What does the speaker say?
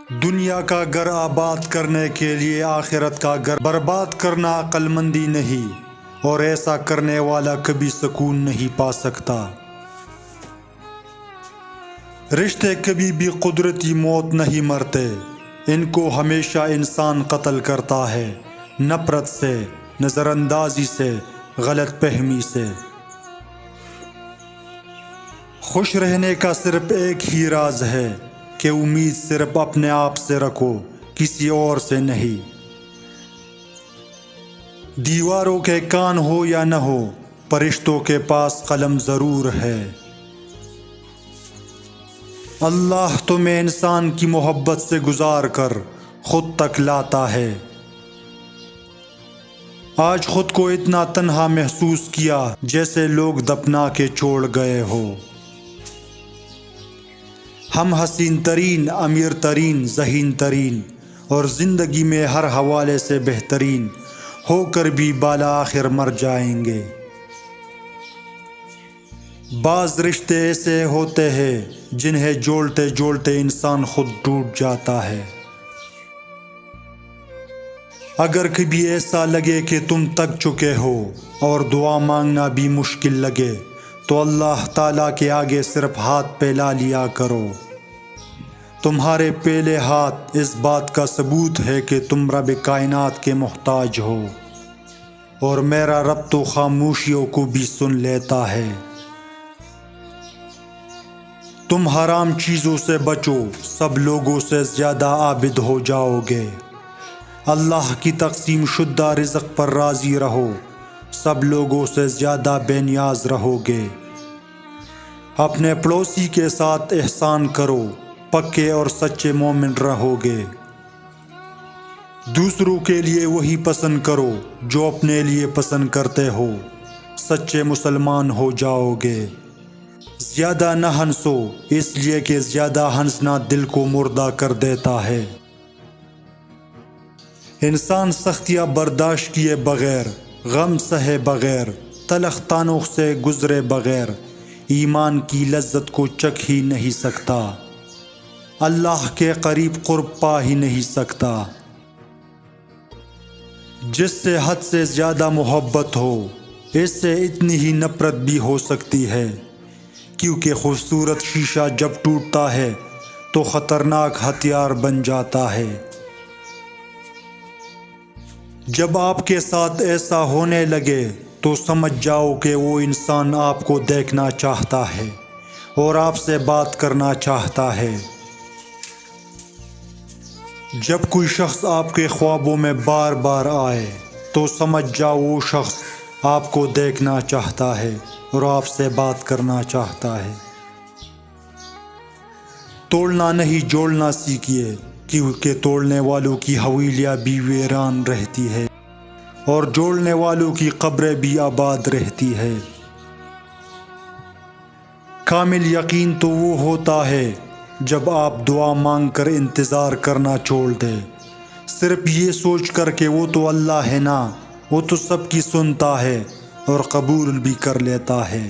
دنیا کا گھر آباد کرنے کے لیے آخرت کا گھر برباد کرنا عقل مندی نہیں، اور ایسا کرنے والا کبھی سکون نہیں پا سکتا۔ رشتے کبھی بھی قدرتی موت نہیں مرتے، ان کو ہمیشہ انسان قتل کرتا ہے، نفرت سے، نظر اندازی سے، غلط فہمی سے۔ خوش رہنے کا صرف ایک ہی راز ہے کہ امید صرف اپنے آپ سے رکھو، کسی اور سے نہیں۔ دیواروں کے کان ہو یا نہ ہو، فرشتوں کے پاس قلم ضرور ہے۔ اللہ تمہیں انسان کی محبت سے گزار کر خود تک لاتا ہے۔ آج خود کو اتنا تنہا محسوس کیا جیسے لوگ دفنا کے چھوڑ گئے ہو۔ ہم حسین ترین، امیر ترین، ذہین ترین اور زندگی میں ہر حوالے سے بہترین ہو کر بھی بالآخر مر جائیں گے۔ بعض رشتے ایسے ہوتے ہیں جنہیں جوڑتے جوڑتے انسان خود ٹوٹ جاتا ہے۔ اگر کبھی ایسا لگے کہ تم تک چکے ہو اور دعا مانگنا بھی مشکل لگے تو اللہ تعالیٰ کے آگے صرف ہاتھ پھیلا لیا کرو۔ تمہارے پھیلے ہاتھ اس بات کا ثبوت ہے کہ تم رب کائنات کے محتاج ہو، اور میرا رب تو خاموشیوں کو بھی سن لیتا ہے۔ تم حرام چیزوں سے بچو، سب لوگوں سے زیادہ عابد ہو جاؤ گے۔ اللہ کی تقسیم شدہ رزق پر راضی رہو، سب لوگوں سے زیادہ بے نیاز رہو گے۔ اپنے پڑوسی کے ساتھ احسان کرو، پکے اور سچے مومن رہو گے۔ دوسروں کے لیے وہی پسند کرو جو اپنے لیے پسند کرتے ہو، سچے مسلمان ہو جاؤ گے۔ زیادہ نہ ہنسو، اس لیے کہ زیادہ ہنسنا دل کو مردہ کر دیتا ہے۔ انسان سختیاں برداشت کیے بغیر، غم سہے بغیر، تلخ تانوخ سے گزرے بغیر ایمان کی لذت کو چکھ ہی نہیں سکتا، اللہ کے قریب قرب پا ہی نہیں سکتا۔ جس سے حد سے زیادہ محبت ہو، اس سے اتنی ہی نفرت بھی ہو سکتی ہے، کیونکہ خوبصورت شیشہ جب ٹوٹتا ہے تو خطرناک ہتھیار بن جاتا ہے۔ جب آپ کے ساتھ ایسا ہونے لگے تو سمجھ جاؤ کہ وہ انسان آپ کو دیکھنا چاہتا ہے اور آپ سے بات کرنا چاہتا ہے۔ جب کوئی شخص آپ کے خوابوں میں بار بار آئے تو سمجھ جاؤ وہ شخص آپ کو دیکھنا چاہتا ہے اور آپ سے بات کرنا چاہتا ہے۔ توڑنا نہیں جوڑنا سیکھیے، کیونکہ توڑنے والوں کی حویلیاں بھی ویران رہتی ہے اور جوڑنے والوں کی قبریں بھی آباد رہتی ہے۔ کامل یقین تو وہ ہوتا ہے جب آپ دعا مانگ کر انتظار کرنا چھوڑ دیں، صرف یہ سوچ کر کہ وہ تو اللہ ہے نا، وہ تو سب کی سنتا ہے اور قبول بھی کر لیتا ہے۔